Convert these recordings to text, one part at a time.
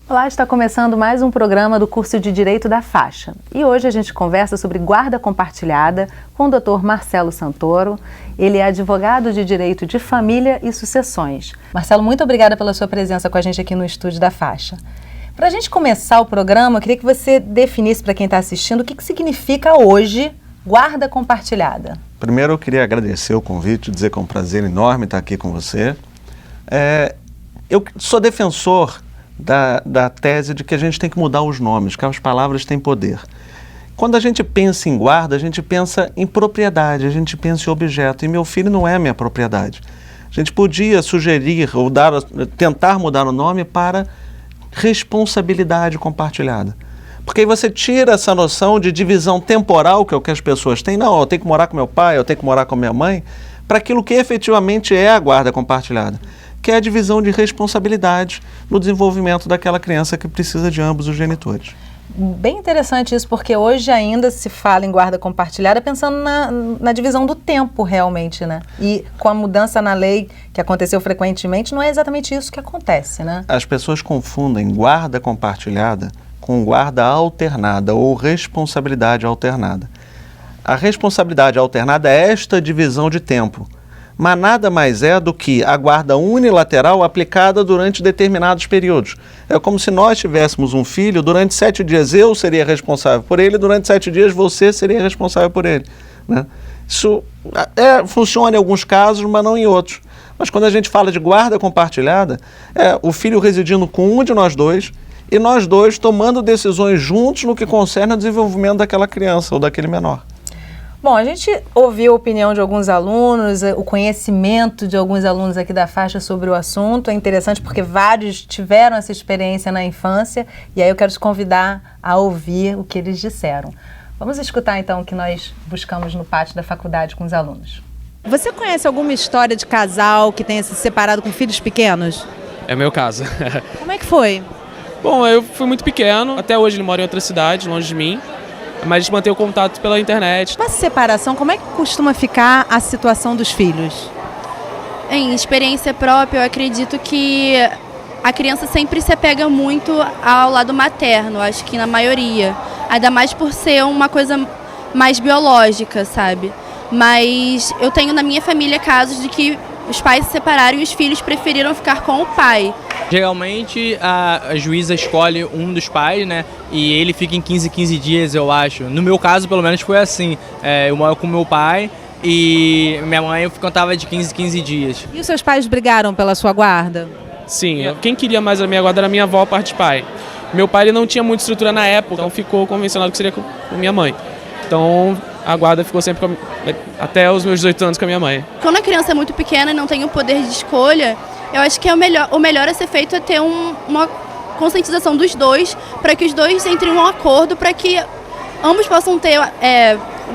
Olá, está começando mais um programa do curso de Direito da Faixa. E hoje a gente conversa sobre guarda compartilhada com o Dr. Marcelo Santoro. Ele é advogado de Direito de Família e Sucessões. Marcelo, muito obrigada pela sua presença com a gente aqui no estúdio da Faixa. Para a gente começar o programa, eu queria que você definisse para quem está assistindo o que significa hoje guarda compartilhada. Primeiro eu queria agradecer o convite, dizer que é um prazer enorme estar aqui com você. Eu sou defensor da tese de que a gente tem que mudar os nomes, que as palavras têm poder. Quando a gente pensa em guarda, a gente pensa em propriedade, a gente pensa em objeto, e meu filho não é minha propriedade. A gente podia sugerir ou tentar mudar o nome para responsabilidade compartilhada. Porque aí você tira essa noção de divisão temporal, que é o que as pessoas têm. Não, eu tenho que morar com meu pai, eu tenho que morar com minha mãe, para aquilo que efetivamente é a guarda compartilhada, que é a divisão de responsabilidade no desenvolvimento daquela criança que precisa de ambos os genitores. Bem interessante isso, porque hoje ainda se fala em guarda compartilhada pensando na divisão do tempo realmente, né? E com a mudança na lei que aconteceu frequentemente, não é exatamente isso que acontece, né? As pessoas confundem guarda compartilhada com guarda alternada ou responsabilidade alternada. A responsabilidade alternada é esta divisão de tempo, mas nada mais é do que a guarda unilateral aplicada durante determinados períodos. É como se nós tivéssemos um filho, durante 7 dias eu seria responsável por ele, durante 7 dias você seria responsável por ele, né? Isso funciona em alguns casos, mas não em outros. Mas quando a gente fala de guarda compartilhada, é o filho residindo com um de nós dois e nós dois tomando decisões juntos no que concerne ao desenvolvimento daquela criança ou daquele menor. Bom, a gente ouviu a opinião de alguns alunos, o conhecimento de alguns alunos aqui da Faixa sobre o assunto. É interessante porque vários tiveram essa experiência na infância e aí eu quero te convidar a ouvir o que eles disseram. Vamos escutar então o que nós buscamos no pátio da faculdade com os alunos. Você conhece alguma história de casal que tenha se separado com filhos pequenos? É meu caso. Como é que foi? Bom, eu fui muito pequeno, até hoje ele mora em outra cidade, longe de mim. Mas a gente mantém o contato pela internet. Uma separação, como é que costuma ficar a situação dos filhos? Em experiência própria, eu acredito que a criança sempre se apega muito ao lado materno, acho que na maioria. Ainda mais por ser uma coisa mais biológica, sabe? Mas eu tenho na minha família casos de que os pais se separaram e os filhos preferiram ficar com o pai. Geralmente a juíza escolhe um dos pais, né? E ele fica em 15 dias, eu acho. No meu caso, pelo menos, foi assim. Eu moro com meu pai e minha mãe eu contava de 15 dias. E os seus pais brigaram pela sua guarda? Sim, quem queria mais a minha guarda era a minha avó, a parte de pai. Meu pai ele não tinha muita estrutura na época, então ficou convencionado que seria com minha mãe. Então a guarda ficou sempre até os meus 18 anos com a minha mãe. Quando a criança é muito pequena e não tem o poder de escolha, eu acho que o melhor a ser feito é ter uma conscientização dos dois, para que os dois entrem em um acordo, para que ambos possam ter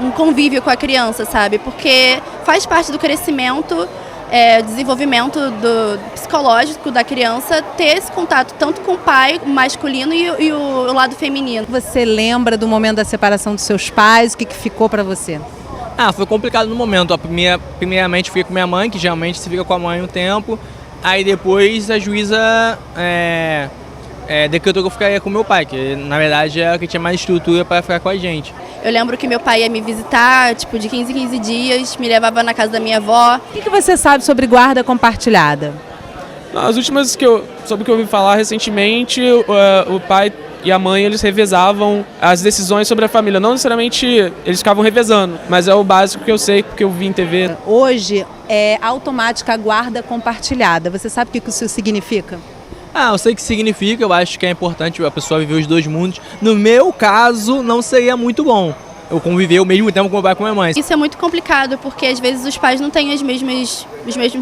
um convívio com a criança, sabe? Porque faz parte do crescimento, desenvolvimento do psicológico da criança, ter esse contato tanto com o pai, o masculino, e o lado feminino. Você lembra do momento da separação dos seus pais? O que ficou para você? Foi complicado no momento. Primeiramente fiquei com minha mãe, que geralmente se fica com a mãe um tempo. Aí depois a juíza decretou que eu ficaria com meu pai, que na verdade é o que tinha mais estrutura para ficar com a gente. Eu lembro que meu pai ia me visitar, tipo, de 15 dias, me levava na casa da minha avó. O que você sabe sobre guarda compartilhada? As últimas sobre o que eu ouvi falar recentemente, o pai e a mãe eles revezavam as decisões sobre a família. Não necessariamente eles ficavam revezando, mas é o básico que eu sei, porque eu vi em TV. Hoje é automática a guarda compartilhada. Você sabe o que isso significa? Eu sei o que significa, eu acho que é importante a pessoa viver os dois mundos. No meu caso, não seria muito bom eu conviver ao mesmo tempo com meu pai e com minha mãe. Isso é muito complicado, porque às vezes os pais não têm os mesmos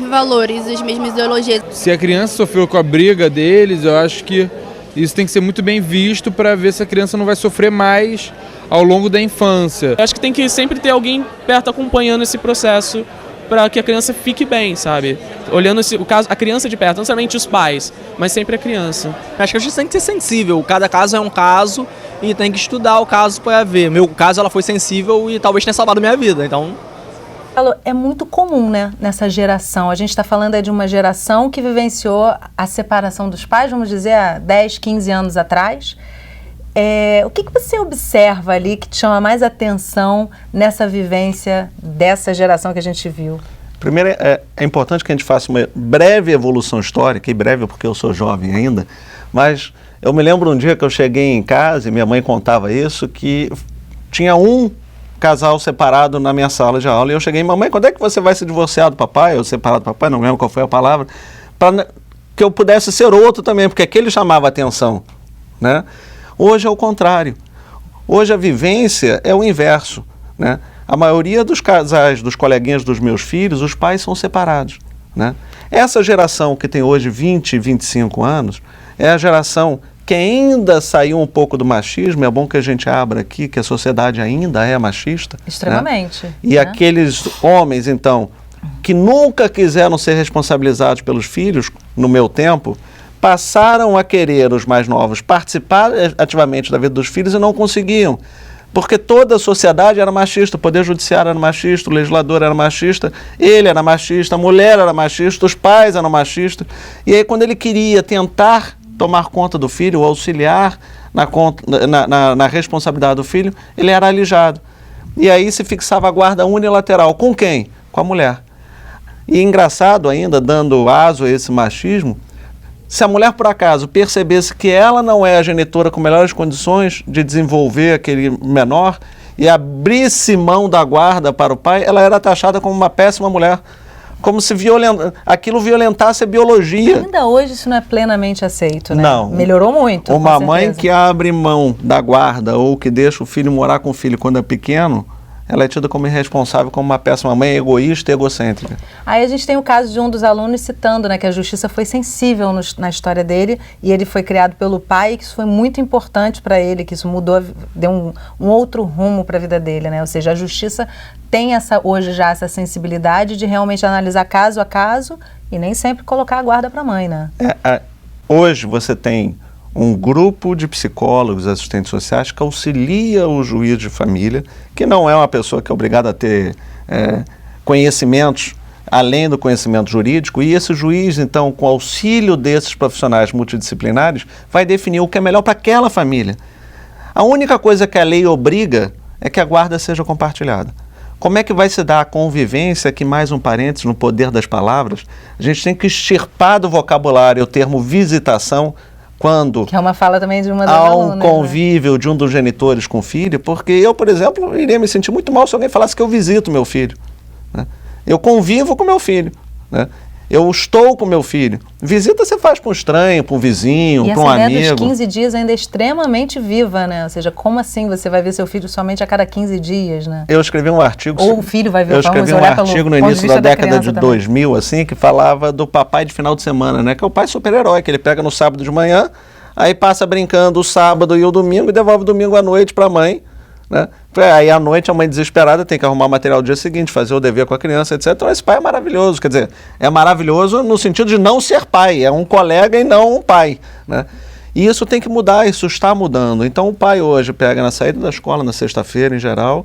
valores, as mesmas ideologias. Se a criança sofreu com a briga deles, eu acho que isso tem que ser muito bem visto para ver se a criança não vai sofrer mais ao longo da infância. Eu acho que tem que sempre ter alguém perto acompanhando esse processo para que a criança fique bem, sabe? Olhando o caso, a criança de perto, não somente os pais, mas sempre a criança. Acho que a gente tem que ser sensível. Cada caso é um caso e tem que estudar o caso para ver. No meu caso, ela foi sensível e talvez tenha salvado a minha vida, então É muito comum, né, nessa geração. A gente está falando de uma geração que vivenciou a separação dos pais, vamos dizer, há 10, 15 anos atrás. O que você observa ali que te chama mais atenção nessa vivência dessa geração que a gente viu? Primeiro, é importante que a gente faça uma breve evolução histórica, e breve porque eu sou jovem ainda, mas eu me lembro um dia que eu cheguei em casa e minha mãe contava isso, que tinha um casal separado na minha sala de aula, e eu cheguei, mamãe, quando é que você vai se divorciar do papai, ou separar do papai, não lembro qual foi a palavra, para que eu pudesse ser outro também, porque aquele chamava atenção, né? Hoje é o contrário. Hoje a vivência é o inverso, né? A maioria dos casais, dos coleguinhas dos meus filhos, os pais são separados, né? Essa geração que tem hoje 20, 25 anos, é a geração que ainda saiu um pouco do machismo. É bom que a gente abra aqui que a sociedade ainda é machista. Extremamente. Né? E aqueles homens, então, que nunca quiseram ser responsabilizados pelos filhos, no meu tempo, passaram a querer, os mais novos, participar ativamente da vida dos filhos e não conseguiam. Porque toda a sociedade era machista, o poder judiciário era machista, o legislador era machista, ele era machista, a mulher era machista, os pais eram machistas. E aí quando ele queria tentar tomar conta do filho, auxiliar na responsabilidade do filho, ele era alijado. E aí se fixava a guarda unilateral. Com quem? Com a mulher. E engraçado ainda, dando aso a esse machismo, se a mulher, por acaso, percebesse que ela não é a genitora com melhores condições de desenvolver aquele menor e abrisse mão da guarda para o pai, ela era taxada como uma péssima mulher, como se aquilo violentasse a biologia. Ainda hoje isso não é plenamente aceito, né? Não. Melhorou muito. Uma mãe que abre mão da guarda ou que deixa o filho morar com o filho quando é pequeno, ela é tida como irresponsável, como uma péssima mãe, egoísta e egocêntrica. Aí a gente tem o caso de um dos alunos citando, né, que a justiça foi sensível na história dele e ele foi criado pelo pai, e que isso foi muito importante para ele, que isso mudou, deu um outro rumo para a vida dele, né? Ou seja, a justiça tem hoje já essa sensibilidade de realmente analisar caso a caso e nem sempre colocar a guarda para a mãe, né? Hoje você tem um grupo de psicólogos, assistentes sociais, que auxilia o juiz de família, que não é uma pessoa que é obrigada a ter conhecimentos além do conhecimento jurídico, e esse juiz, então, com auxílio desses profissionais multidisciplinares, vai definir o que é melhor para aquela família. A única coisa que a lei obriga é que a guarda seja compartilhada. Como é que vai se dar a convivência, aqui mais um parênteses, no poder das palavras? A gente tem que extirpar do vocabulário o termo visitação, quando que é uma fala também de uma das há alunas, um convívio, né, de um dos genitores com o filho, porque eu, por exemplo, iria me sentir muito mal se alguém falasse que eu visito meu filho, né? Eu convivo com meu filho, né? Eu estou com meu filho. Visita você faz para um estranho, para um vizinho, para um amigo. E essa ideia dos 15 dias ainda é extremamente viva, né? Ou seja, como assim você vai ver seu filho somente a cada 15 dias, né? Eu escrevi um artigo... Ou o filho vai ver... Eu escrevi um artigo no início da década de 2000, assim, que falava do papai de final de semana, né? Que é o pai super-herói, que ele pega no sábado de manhã, aí passa brincando o sábado e o domingo e devolve o domingo à noite para a mãe, né? Aí à noite a mãe desesperada tem que arrumar material no dia seguinte, fazer o dever com a criança, etc. Então esse pai é maravilhoso, quer dizer, é maravilhoso no sentido de não ser pai, é um colega e não um pai, né? E isso tem que mudar, isso está mudando. Então o pai hoje pega na saída da escola, na sexta-feira em geral,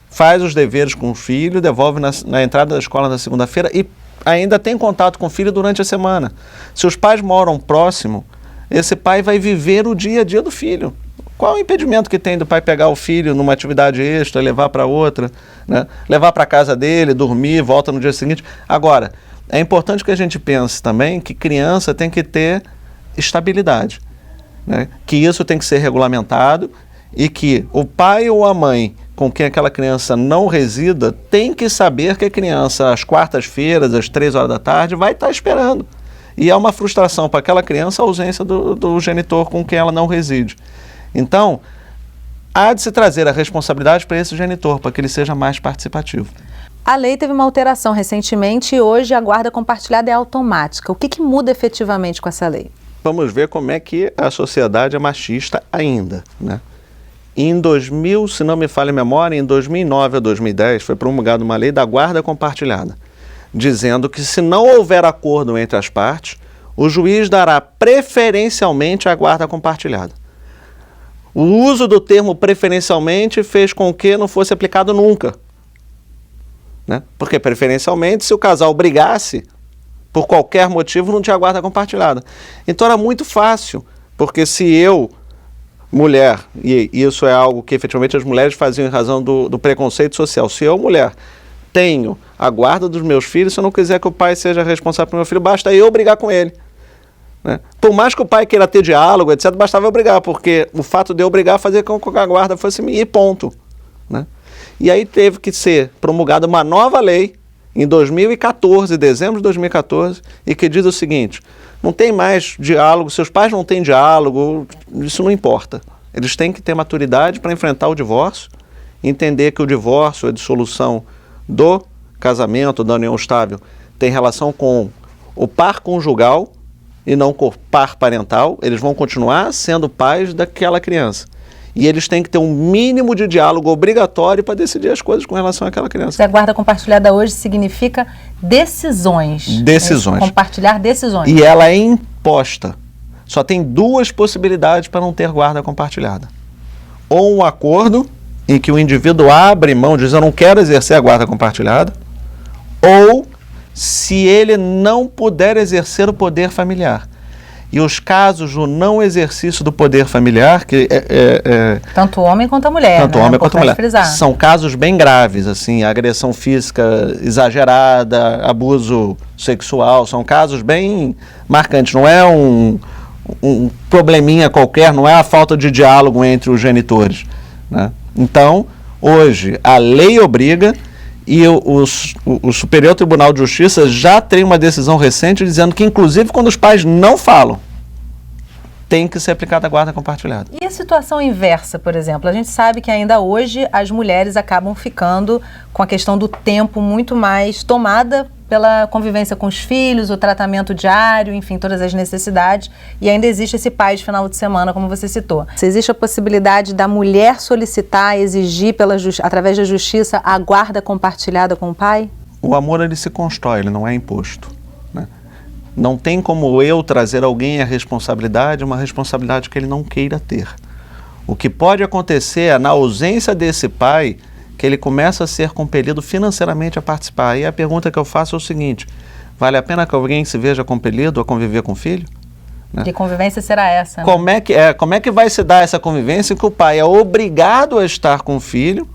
faz os deveres com o filho, devolve na entrada da escola na segunda-feira e ainda tem contato com o filho durante a semana. Se os pais moram próximo, esse pai vai viver o dia a dia do filho. Qual o impedimento que tem do pai pegar o filho numa atividade extra, levar para outra, né? Levar para a casa dele, dormir, volta no dia seguinte? Agora, é importante que a gente pense também que criança tem que ter estabilidade, né? Que isso tem que ser regulamentado e que o pai ou a mãe com quem aquela criança não resida tem que saber que a criança, às quartas-feiras, às 3 horas da tarde, vai estar esperando. E é uma frustração para aquela criança a ausência do genitor com quem ela não reside. Então, há de se trazer a responsabilidade para esse genitor, para que ele seja mais participativo. A lei teve uma alteração recentemente e hoje a guarda compartilhada é automática. O que muda efetivamente com essa lei? Vamos ver como é que a sociedade é machista ainda, né? Em 2000, se não me falha a memória, em 2009 a 2010, foi promulgada uma lei da guarda compartilhada, dizendo que se não houver acordo entre as partes, o juiz dará preferencialmente a guarda compartilhada. O uso do termo preferencialmente fez com que não fosse aplicado nunca. né? Porque, preferencialmente, se o casal brigasse, por qualquer motivo, não tinha guarda compartilhada. Então era muito fácil, porque se eu, mulher, e isso é algo que efetivamente as mulheres faziam em razão do preconceito social, se eu, mulher, tenho a guarda dos meus filhos, se eu não quiser que o pai seja responsável pelo meu filho, basta eu brigar com ele. Né? Por mais que o pai queira ter diálogo, etc., bastava eu brigar, porque o fato de eu brigar fazia com que a guarda fosse minha e ponto. Né? E aí teve que ser promulgada uma nova lei em 2014, dezembro de 2014, e que diz o seguinte: não tem mais diálogo, seus pais não têm diálogo, isso não importa. Eles têm que ter maturidade para enfrentar o divórcio, entender que o divórcio, a dissolução do casamento, da união estável, tem relação com o par conjugal e não com o par parental. Eles vão continuar sendo pais daquela criança. E eles têm que ter um mínimo de diálogo obrigatório para decidir as coisas com relação àquela criança. A guarda compartilhada hoje significa decisões. Decisões. Compartilhar decisões. E ela é imposta. Só tem duas possibilidades para não ter guarda compartilhada. Ou um acordo em que o indivíduo abre mão, diz eu não quero exercer a guarda compartilhada, ou se ele não puder exercer o poder familiar. E os casos do não exercício do poder familiar, que tanto o homem quanto a mulher, tanto o homem quanto a mulher, frisar. São casos bem graves, assim, agressão física exagerada, abuso sexual, são casos bem marcantes, não é um probleminha qualquer, não é a falta de diálogo entre os genitores, né? Então, hoje, a lei obriga, e o Superior Tribunal de Justiça já tem uma decisão recente dizendo que, inclusive, quando os pais não falam, tem que ser aplicada a guarda compartilhada. E a situação inversa, por exemplo? A gente sabe que ainda hoje as mulheres acabam ficando com a questão do tempo muito mais tomada pela convivência com os filhos, o tratamento diário, enfim, todas as necessidades, e ainda existe esse pai de final de semana, como você citou. Se existe a possibilidade da mulher solicitar, exigir através da justiça a guarda compartilhada com o pai? O amor, ele se constrói, ele não é imposto, né? Não tem como eu trazer alguém a responsabilidade, uma responsabilidade que ele não queira ter. O que pode acontecer é, na ausência desse pai, que ele começa a ser compelido financeiramente a participar. E a pergunta que eu faço é o seguinte: vale a pena que alguém se veja compelido a conviver com o filho? Né? Que convivência será essa? Né? Como é que vai se dar essa convivência em que o pai é obrigado a estar com o filho,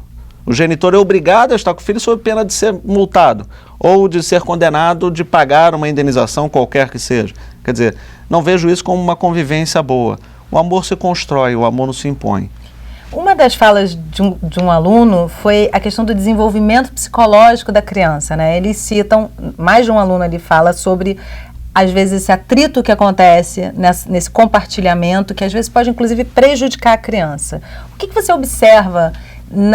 o genitor é obrigado a estar com o filho sob pena de ser multado ou de ser condenado de pagar uma indenização qualquer que seja? Quer dizer, não vejo isso como uma convivência boa. O amor se constrói, o amor não se impõe. Uma das falas de um aluno foi a questão do desenvolvimento psicológico da criança, né? Eles citam, mais de um aluno ali fala sobre, às vezes, esse atrito que acontece nesse compartilhamento, que às vezes pode, inclusive, prejudicar a criança. O que você observa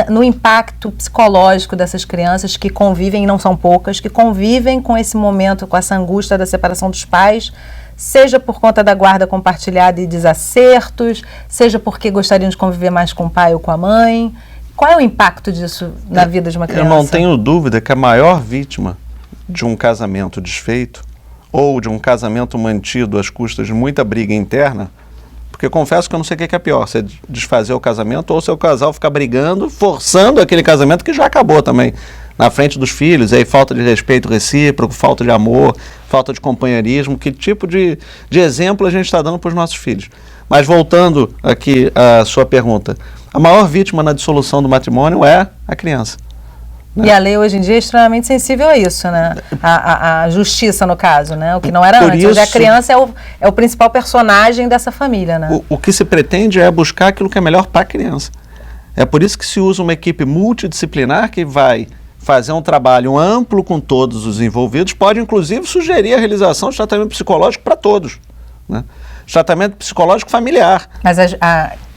no impacto psicológico dessas crianças que convivem, e não são poucas, que convivem com esse momento, com essa angústia da separação dos pais, seja por conta da guarda compartilhada e desacertos, seja porque gostariam de conviver mais com o pai ou com a mãe? Qual é o impacto disso na vida de uma criança? Eu não tenho dúvida que a maior vítima de um casamento desfeito ou de um casamento mantido às custas de muita briga interna, porque eu confesso que eu não sei o que é pior, se é desfazer o casamento ou se o casal ficar brigando, forçando aquele casamento que já acabou também, na frente dos filhos, aí falta de respeito recíproco, falta de amor, falta de companheirismo, que tipo de exemplo a gente está dando para os nossos filhos. Mas voltando aqui à sua pergunta, a maior vítima na dissolução do matrimônio é a criança. Né? E a lei hoje em dia é extremamente sensível a isso, né? A justiça, no caso, né? O que não era antes. Hoje a criança é o principal personagem dessa família, né? O que se pretende é buscar aquilo que é melhor para a criança. É por isso que se usa uma equipe multidisciplinar que vai fazer um trabalho amplo com todos os envolvidos, pode inclusive sugerir a realização de tratamento psicológico para todos, né? Tratamento psicológico familiar. Mas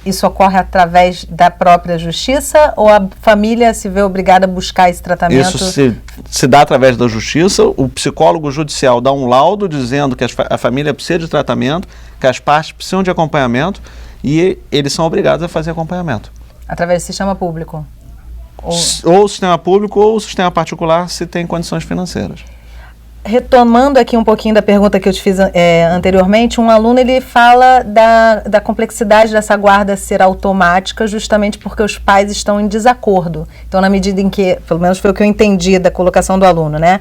isso ocorre através da própria justiça ou a família se vê obrigada a buscar esse tratamento? Isso se dá através da justiça. O psicólogo judicial dá um laudo dizendo que a família precisa de tratamento, que as partes precisam de acompanhamento e eles são obrigados a fazer acompanhamento. Através do sistema público? Ou o sistema público ou o sistema particular, se tem condições financeiras. retomando aqui um pouquinho da pergunta que eu te fiz anteriormente, um aluno ele fala da complexidade dessa guarda ser automática justamente porque os pais estão em desacordo. Então, na medida em que, pelo menos foi o que eu entendi da colocação do aluno, né?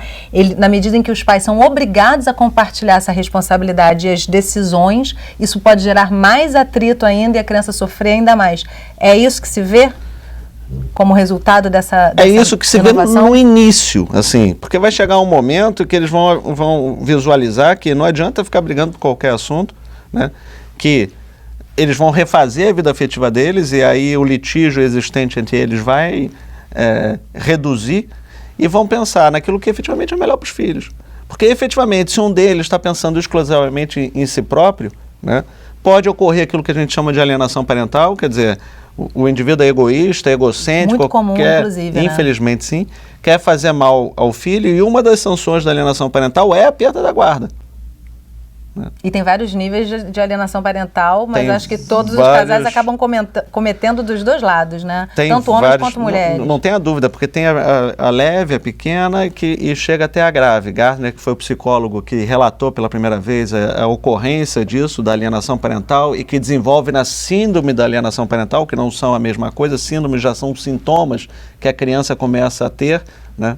Na medida em que os pais são obrigados a compartilhar essa responsabilidade e as decisões, isso pode gerar mais atrito ainda e a criança sofrer ainda mais. É isso que se vê como resultado dessa É isso que se renovação? vê no início, assim, porque vai chegar um momento que eles vão visualizar que não adianta ficar brigando por qualquer assunto, né? Que eles vão refazer a vida afetiva deles e aí o litígio existente entre eles vai reduzir e vão pensar naquilo que efetivamente é melhor para os filhos. Porque efetivamente, se um deles está pensando exclusivamente em si próprio, né, pode ocorrer aquilo que a gente chama de alienação parental, quer dizer, o indivíduo é egoísta, egocêntrico, muito comum, inclusive, infelizmente, né? Sim, quer fazer mal ao filho, e uma das sanções da alienação parental é a perda da guarda. E tem vários níveis de alienação parental, mas Tem acho que todos os vários... casais acabam cometendo dos dois lados, né? Tem tanto homens vários, quanto mulheres. Não tenha dúvida, porque tem a leve, a pequena e chega até a grave. Gardner, que foi o psicólogo que relatou pela primeira vez a ocorrência disso, da alienação parental, e que desenvolve na síndrome da alienação parental, que não são a mesma coisa, síndromes já são sintomas que a criança começa a ter, né?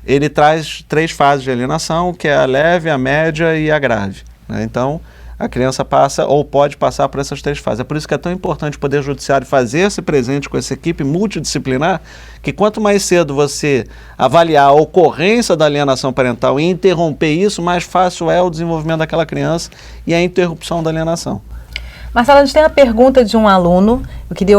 Ele traz 3 fases de alienação, que é a leve, a média e a grave. Então, a criança passa ou pode passar por essas 3 fases. É por isso que é tão importante o Poder Judiciário fazer-se presente com essa equipe multidisciplinar, que quanto mais cedo você avaliar a ocorrência da alienação parental e interromper isso, mais fácil é o desenvolvimento daquela criança e a interrupção da alienação. Marcela, a gente tem uma pergunta de um aluno. Eu queria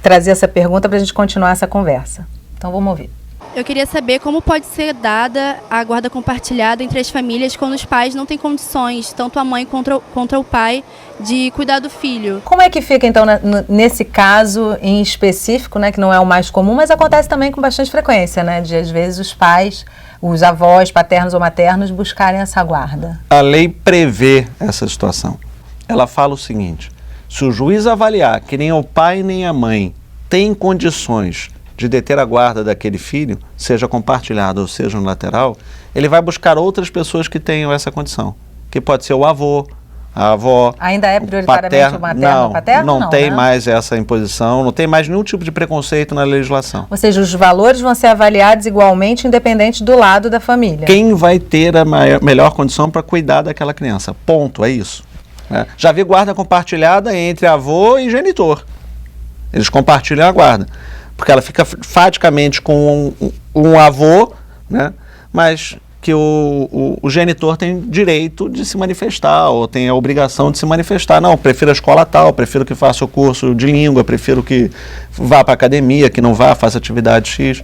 trazer essa pergunta para a gente continuar essa conversa. Então, vamos ouvir. Eu queria saber como pode ser dada a guarda compartilhada entre as famílias quando os pais não têm condições, tanto a mãe contra o pai, de cuidar do filho. Como é que fica, então, nesse caso em específico, né, que não é o mais comum, mas acontece também com bastante frequência, né, de às vezes os pais, os avós, paternos ou maternos, buscarem essa guarda? A lei prevê essa situação. Ela fala o seguinte: se o juiz avaliar que nem o pai nem a mãe têm condições de deter a guarda daquele filho, seja compartilhado ou seja unilateral, ele vai buscar outras pessoas que tenham essa condição, que pode ser o avô, a avó. Ainda é prioritariamente o materno ou paterno? Não tem, né? Mais essa imposição, não tem mais nenhum tipo de preconceito na legislação. Ou seja, os valores vão ser avaliados igualmente, independente do lado da família. Quem vai ter a melhor condição para cuidar daquela criança? Ponto, é isso. Né? Já vi guarda compartilhada entre avô e genitor. Eles compartilham a guarda, porque ela fica faticamente com um avô, né? Mas que o genitor tem direito de se manifestar, ou tem a obrigação de se manifestar. Não, prefiro a escola tal, prefiro que faça o curso de língua, prefiro que vá para a academia, que não vá, faça atividade X.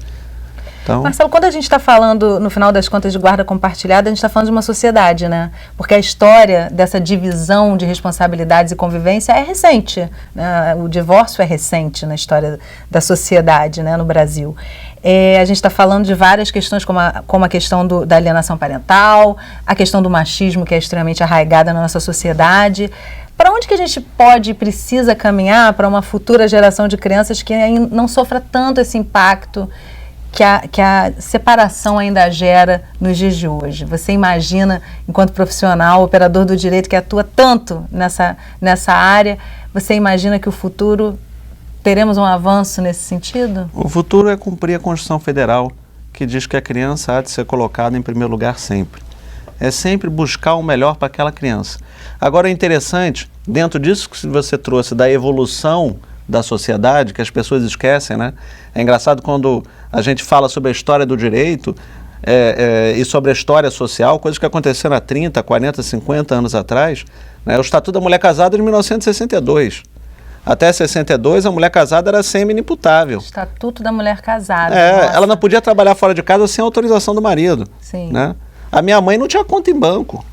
Então... Marcelo, quando a gente está falando, no final das contas, de guarda compartilhada, a gente está falando de uma sociedade, né? Porque a história dessa divisão de responsabilidades e convivência é recente, né? O divórcio é recente na história da sociedade, né, no Brasil. A gente está falando de várias questões, como a questão da alienação parental, a questão do machismo, que é extremamente arraigada na nossa sociedade. Para onde que a gente pode e precisa caminhar para uma futura geração de crianças que não sofra tanto esse impacto que a separação ainda gera nos dias de hoje? Você imagina, enquanto profissional, operador do direito que atua tanto nessa área, você imagina que o futuro teremos um avanço nesse sentido? O futuro é cumprir a Constituição Federal, que diz que a criança há de ser colocada em primeiro lugar sempre. É sempre buscar o melhor para aquela criança. Agora é interessante, dentro disso que você trouxe da evolução da sociedade, que as pessoas esquecem, né? É engraçado quando a gente fala sobre a história do direito e sobre a história social, coisas que aconteceram há 30, 40, 50 anos atrás, né? O Estatuto da Mulher Casada de 1962. Até 62, a mulher casada era semi-inimputável. Estatuto da Mulher Casada. Ela não podia trabalhar fora de casa sem autorização do marido. Sim. Né? A minha mãe não tinha conta em banco.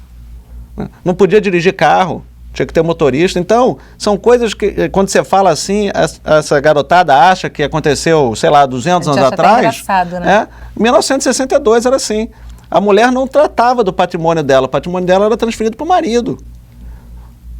Né? Não podia dirigir carro. Tinha que ter motorista. Então, são coisas que, quando você fala assim, essa garotada acha que aconteceu, sei lá, 200 anos atrás. Engraçado, né? 1962 era assim. A mulher não tratava do patrimônio dela. O patrimônio dela era transferido para o marido.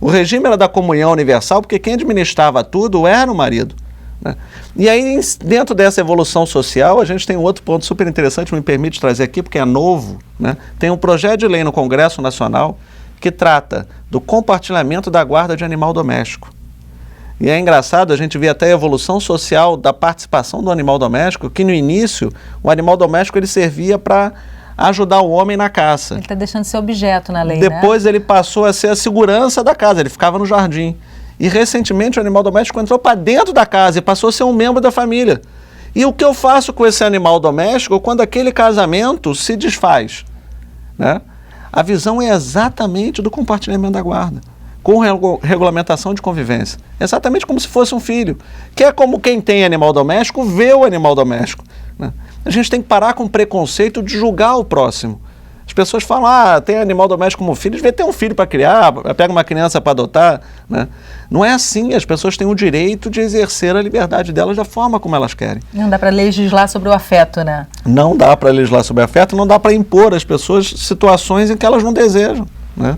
O regime era da comunhão universal, porque quem administrava tudo era o marido. né? E aí, dentro dessa evolução social, a gente tem um outro ponto super interessante, me permite trazer aqui, porque é novo, né? Tem um projeto de lei no Congresso Nacional que trata do compartilhamento da guarda de animal doméstico. E é engraçado, a gente vê até a evolução social da participação do animal doméstico, que no início, o animal doméstico ele servia para ajudar o homem na caça. Ele está deixando de ser objeto na lei, Depois ele passou a ser a segurança da casa, ele ficava no jardim. E recentemente o animal doméstico entrou para dentro da casa e passou a ser um membro da família. E o que eu faço com esse animal doméstico quando aquele casamento se desfaz, né? A visão é exatamente do compartilhamento da guarda, com regulamentação de convivência. Exatamente como se fosse um filho, que é como quem tem animal doméstico vê o animal doméstico, né? A gente tem que parar com o preconceito de julgar o próximo. As pessoas falam, tem animal doméstico como filho, devia ter um filho para criar, pega uma criança para adotar, né? Não é assim, as pessoas têm o direito de exercer a liberdade delas da forma como elas querem. Não dá para legislar sobre o afeto, né? Não dá para legislar sobre o afeto, não dá para impor às pessoas situações em que elas não desejam, né?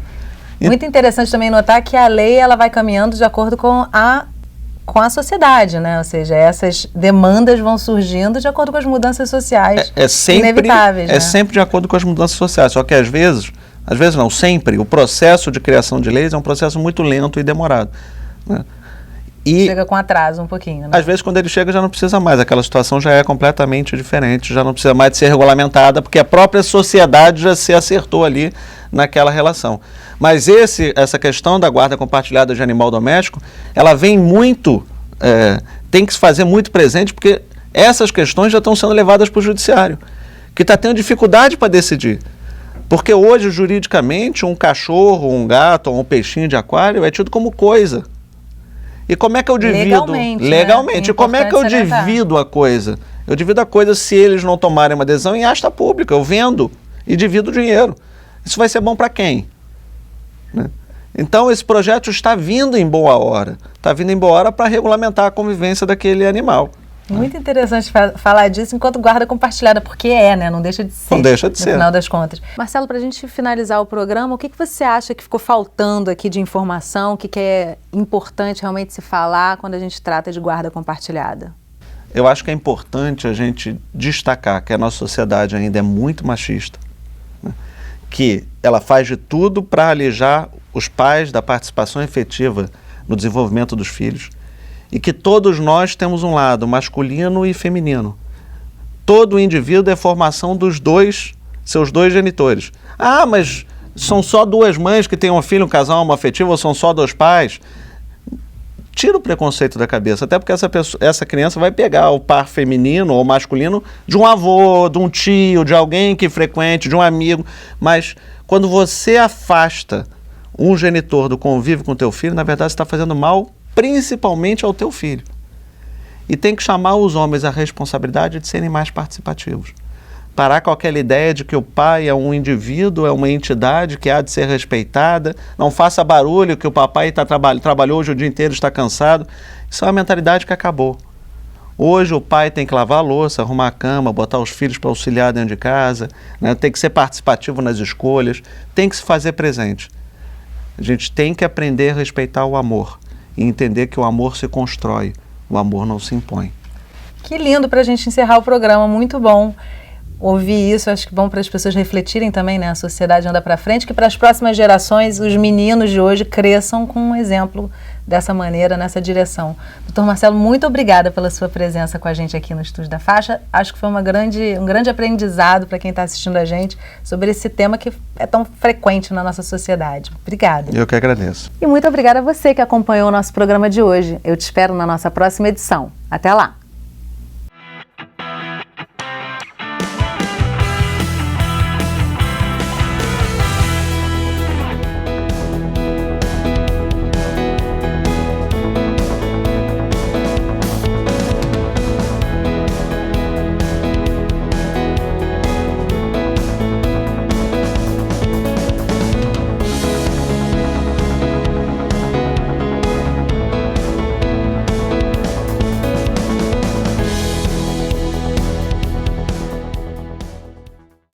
Muito interessante também notar que a lei ela vai caminhando de acordo com a sociedade, né? Ou seja, essas demandas vão surgindo de acordo com as mudanças sociais inevitáveis. É sempre de acordo com as mudanças sociais, só que às vezes não, sempre, o processo de criação de leis é um processo muito lento e demorado, né? E chega com atraso um pouquinho, né? Às vezes quando ele chega já não precisa mais, aquela situação já é completamente diferente, já não precisa mais de ser regulamentada, porque a própria sociedade já se acertou ali naquela relação. Mas essa questão da guarda compartilhada de animal doméstico, ela vem muito, tem que se fazer muito presente, porque essas questões já estão sendo levadas para o judiciário, que está tendo dificuldade para decidir. Porque hoje, juridicamente, um cachorro, um gato ou um peixinho de aquário é tido como coisa. E como é que eu divido? Legalmente. Né? E como é que eu divido a coisa? Eu divido a coisa se eles não tomarem uma adesão em asta pública. Eu vendo e divido o dinheiro. Isso vai ser bom para quem? Né? Então, esse projeto está vindo em boa hora. Está vindo em boa hora para regulamentar a convivência daquele animal. Muito interessante falar disso enquanto guarda compartilhada, porque né? Não deixa de ser. Não deixa de ser. No final das contas. Marcelo, para a gente finalizar o programa, o que você acha que ficou faltando aqui de informação, o que é importante realmente se falar quando a gente trata de guarda compartilhada? Eu acho que é importante a gente destacar que a nossa sociedade ainda é muito machista, né? Que ela faz de tudo para alijar os pais da participação efetiva no desenvolvimento dos filhos, e que todos nós temos um lado masculino e feminino. Todo indivíduo é formação dos seus dois genitores. Mas são só duas mães que têm um filho, um casal homoafetivo, ou são só dois pais? Tira o preconceito da cabeça, até porque essa criança vai pegar o par feminino ou masculino de um avô, de um tio, de alguém que frequente, de um amigo. Mas quando você afasta um genitor do convívio com o teu filho, na verdade você está fazendo mal principalmente ao teu filho. E tem que chamar os homens à responsabilidade de serem mais participativos. Parar com aquela ideia de que o pai é um indivíduo, é uma entidade que há de ser respeitada, não faça barulho, que o papai trabalhou hoje o dia inteiro, está cansado. Isso é uma mentalidade que acabou. Hoje o pai tem que lavar a louça, arrumar a cama, botar os filhos para auxiliar dentro de casa, né? Tem que ser participativo nas escolhas, tem que se fazer presente. A gente tem que aprender a respeitar o amor e entender que o amor se constrói, o amor não se impõe. Que lindo para a gente encerrar o programa, muito bom ouvir isso. Acho que é bom para as pessoas refletirem também, né? A sociedade anda para frente, que para as próximas gerações os meninos de hoje cresçam com um exemplo dessa maneira, nessa direção. Doutor Marcelo, muito obrigada pela sua presença com a gente aqui no Estúdio da Faixa. Acho que foi um grande aprendizado para quem está assistindo a gente sobre esse tema que é tão frequente na nossa sociedade. Obrigada. Eu que agradeço. E muito obrigada a você que acompanhou o nosso programa de hoje. Eu te espero na nossa próxima edição. Até lá!